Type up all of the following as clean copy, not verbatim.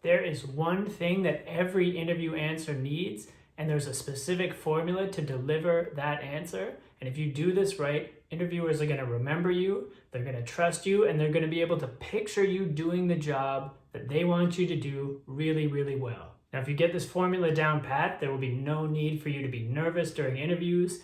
There is one thing that every interview answer needs, and there's a specific formula to deliver that answer. And if you do this right, interviewers are going to remember you, they're going to trust you, and they're going to be able to picture you doing the job that they want you to do really, really well. Now, if you get this formula down pat, there will be no need for you to be nervous during interviews,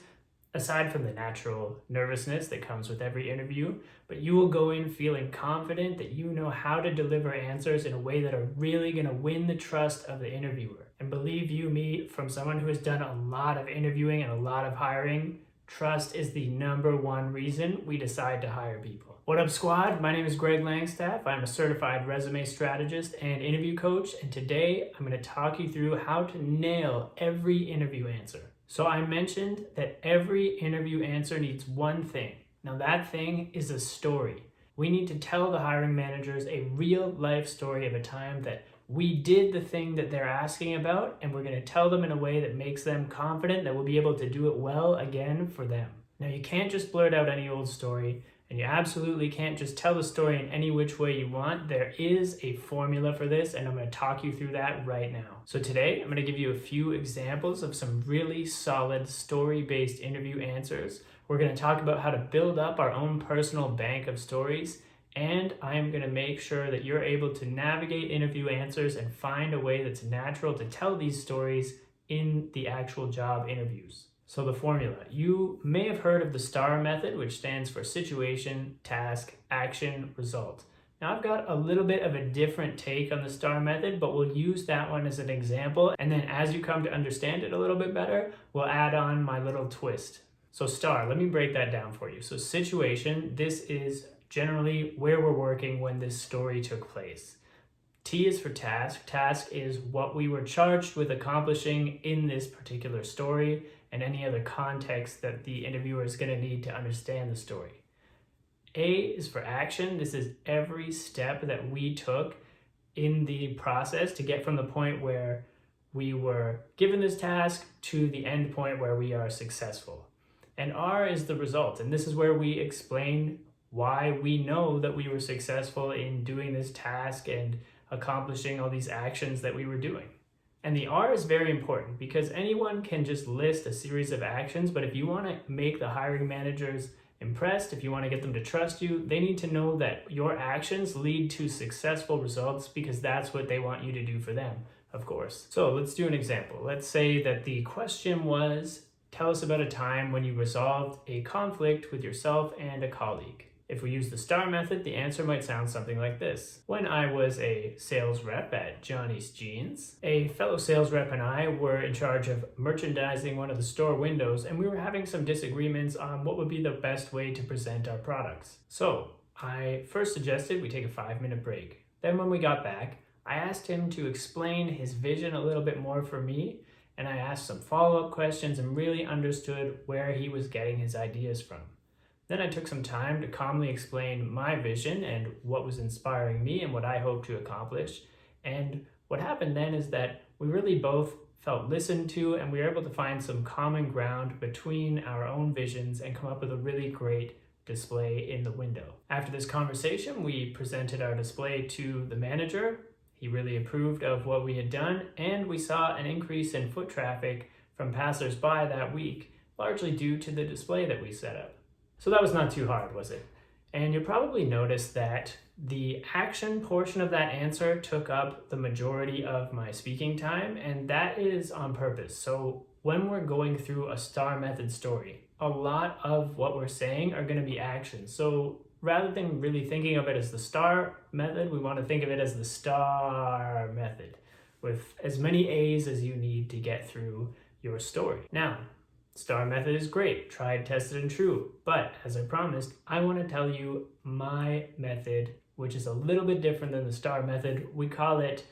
aside from the natural nervousness that comes with every interview, but you will go in feeling confident that you know how to deliver answers in a way that are really going to win the trust of the interviewer. And believe you me, from someone who has done a lot of interviewing and a lot of hiring, trust is the number one reason we decide to hire people. What up, squad? My name is Greg Langstaff. I'm a certified resume strategist and interview coach, and today I'm going to talk you through how to nail every interview answer. So I mentioned that every interview answer needs one thing. Now that thing is a story. We need to tell the hiring managers a real life story of a time that we did the thing that they're asking about, and we're going to tell them in a way that makes them confident that we'll be able to do it well again for them. Now you can't just blurt out any old story, and you absolutely can't just tell the story in any which way you want. There is a formula for this, and I'm going to talk you through that right now. So today, I'm going to give you a few examples of some really solid story-based interview answers. We're going to talk about how to build up our own personal bank of stories, and I am going to make sure that you're able to navigate interview answers and find a way that's natural to tell these stories in the actual job interviews. So the formula, you may have heard of the STAR method, which stands for situation, task, action, result. Now I've got a little bit of a different take on the STAR method, but we'll use that one as an example. And then as you come to understand it a little bit better, we'll add on my little twist. So STAR, let me break that down for you. So situation, this is generally where we're working when this story took place. T is for task. Task is what we were charged with accomplishing in this particular story and any other context that the interviewer is going to need to understand the story. A is for action. This is every step that we took in the process to get from the point where we were given this task to the end point where we are successful. And R is the result. And this is where we explain why we know that we were successful in doing this task and accomplishing all these actions that we were doing. And the R is very important because anyone can just list a series of actions, but if you want to make the hiring managers impressed, if you want to get them to trust you, they need to know that your actions lead to successful results because that's what they want you to do for them, of course. So let's do an example. Let's say that the question was, tell us about a time when you resolved a conflict with yourself and a colleague. If we use the STAR method, the answer might sound something like this. When I was a sales rep at Johnny's Jeans, a fellow sales rep and I were in charge of merchandising one of the store windows, and we were having some disagreements on what would be the best way to present our products. So I first suggested we take a 5-minute break. Then when we got back, I asked him to explain his vision a little bit more for me, and I asked some follow-up questions and really understood where he was getting his ideas from. Then I took some time to calmly explain my vision and what was inspiring me and what I hoped to accomplish. And what happened then is that we really both felt listened to, and we were able to find some common ground between our own visions and come up with a really great display in the window. After this conversation, we presented our display to the manager. He really approved of what we had done, and we saw an increase in foot traffic from passersby that week, largely due to the display that we set up. So that was not too hard, was it? And you'll probably notice that the action portion of that answer took up the majority of my speaking time, and that is on purpose. So when we're going through a STAR method story, a lot of what we're saying are going to be actions. So rather than really thinking of it as the STAR method, we want to think of it as the STAR method, with as many A's as you need to get through your story. Now, STAR method is great, tried, tested, and true. But as I promised, I want to tell you my method, which is a little bit different than the STAR method. We call it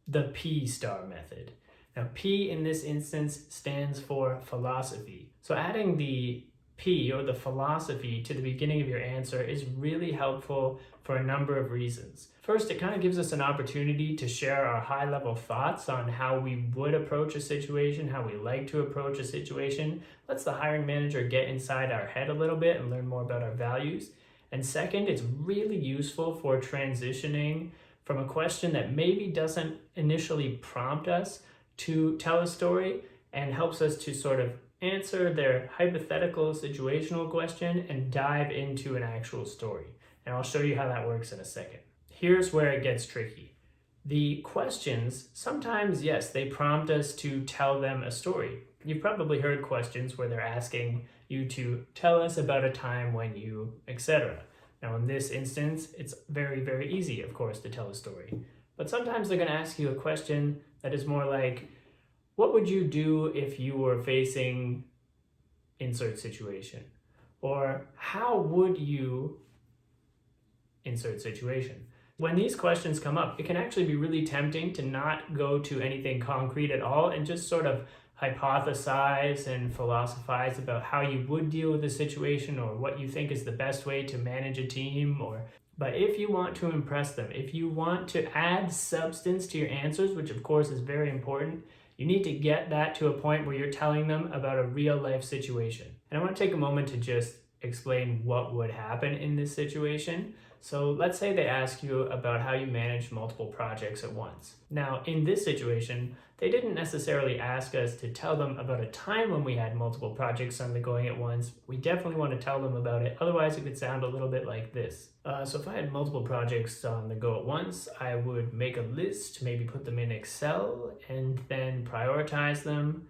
the P-STAR method. Now, P in this instance stands for philosophy. So adding the P, or the philosophy, to the beginning of your answer is really helpful for a number of reasons. First, it kind of gives us an opportunity to share our high-level thoughts on how we would approach a situation, how we like to approach a situation. Lets the hiring manager get inside our head a little bit and learn more about our values. And second, it's really useful for transitioning from a question that maybe doesn't initially prompt us to tell a story and helps us to sort of answer their hypothetical situational question and dive into an actual story. And I'll show you how that works in a second. Here's where it gets tricky. The questions, sometimes, yes, they prompt us to tell them a story. You've probably heard questions where they're asking you to tell us about a time when you, etc. Now, in this instance, it's very, very easy, of course, to tell a story. But sometimes they're going to ask you a question that is more like, what would you do if you were facing insert situation? Or how would you insert situation? When these questions come up, it can actually be really tempting to not go to anything concrete at all and just sort of hypothesize and philosophize about how you would deal with the situation or what you think is the best way to manage a team. But if you want to impress them, if you want to add substance to your answers, which of course is very important, you need to get that to a point where you're telling them about a real life situation. And I want to take a moment to just explain what would happen in this situation. So let's say they ask you about how you manage multiple projects at once. Now, in this situation, they didn't necessarily ask us to tell them about a time when we had multiple projects on the going at once. We definitely want to tell them about it. Otherwise, it could sound a little bit like this. So if I had multiple projects on the go at once, I would make a list, maybe put them in Excel, and then prioritize them,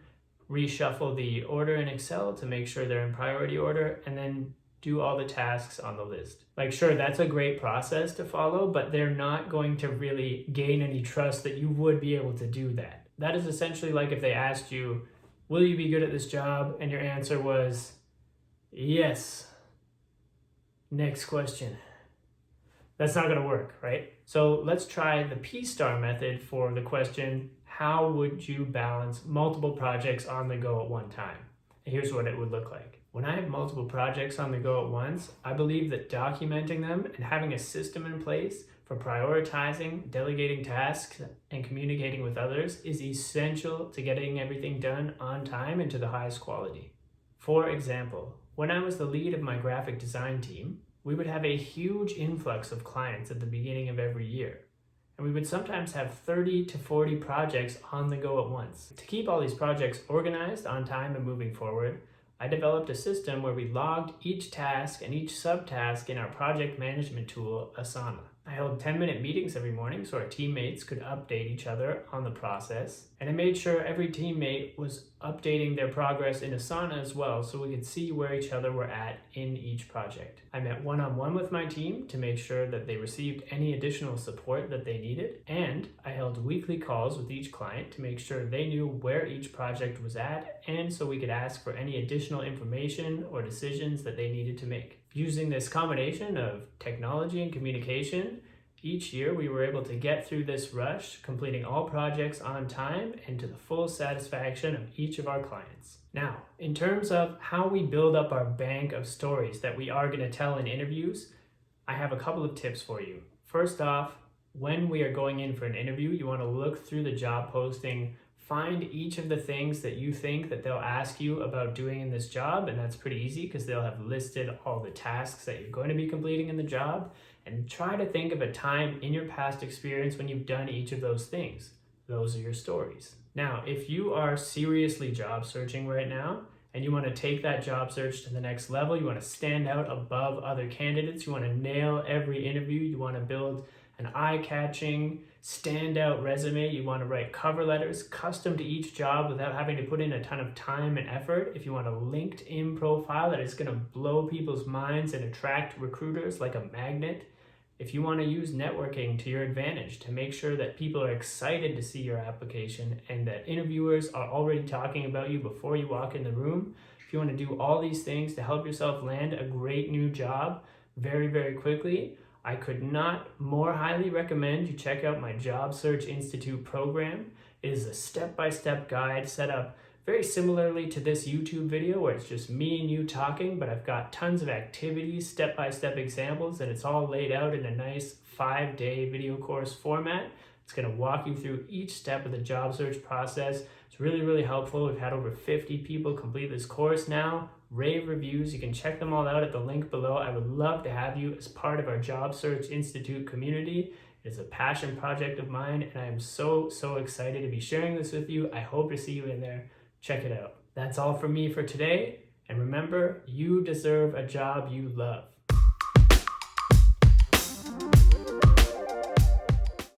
reshuffle the order in Excel to make sure they're in priority order, and then do all the tasks on the list. Like, sure, that's a great process to follow, but they're not going to really gain any trust that you would be able to do that. That is essentially like if they asked you, will you be good at this job? And your answer was, yes. Next question. That's not gonna work, right? So let's try the P-STAR method for the question, how would you balance multiple projects on the go at one time? And here's what it would look like. When I have multiple projects on the go at once, I believe that documenting them and having a system in place for prioritizing, delegating tasks, and communicating with others is essential to getting everything done on time and to the highest quality. For example, when I was the lead of my graphic design team, we would have a huge influx of clients at the beginning of every year. And we would sometimes have 30 to 40 projects on the go at once. To keep all these projects organized, on time, and moving forward, I developed a system where we logged each task and each subtask in our project management tool, Asana. I held 10-minute meetings every morning so our teammates could update each other on the process. And I made sure every teammate was updating their progress in Asana as well so we could see where each other were at in each project. I met one-on-one with my team to make sure that they received any additional support that they needed. And I held weekly calls with each client to make sure they knew where each project was at and so we could ask for any additional information or decisions that they needed to make. Using this combination of technology and communication, each year we were able to get through this rush, completing all projects on time and to the full satisfaction of each of our clients. Now, in terms of how we build up our bank of stories that we are going to tell in interviews, I have a couple of tips for you. First off, when we are going in for an interview, you want to look through the job posting, find each of the things that you think that they'll ask you about doing in this job, and that's pretty easy because they'll have listed all the tasks that you're going to be completing in the job, and try to think of a time in your past experience when you've done each of those things. Those are your stories. Now, if you are seriously job searching right now, and you want to take that job search to the next level, you want to stand out above other candidates, you want to nail every interview, you want to build an eye-catching, standout resume, you want to write cover letters custom to each job without having to put in a ton of time and effort, if you want a LinkedIn profile that is going to blow people's minds and attract recruiters like a magnet, if you want to use networking to your advantage to make sure that people are excited to see your application and that interviewers are already talking about you before you walk in the room, if you want to do all these things to help yourself land a great new job very, very quickly, I could not more highly recommend you check out my Job Search Institute program. It is a step-by-step guide set up very similarly to this YouTube video where it's just me and you talking, but I've got tons of activities, step-by-step examples, and it's all laid out in a nice 5-day video course format. It's going to walk you through each step of the job search process. It's really, really helpful. We've had over 50 people complete this course now. Rave reviews. You can check them all out at the link below. I would love to have you as part of our Job Search Institute community. It is a passion project of mine, and I am so excited to be sharing this with you. I hope to see you in there. Check it out. That's all from me for today. And remember, you deserve a job you love.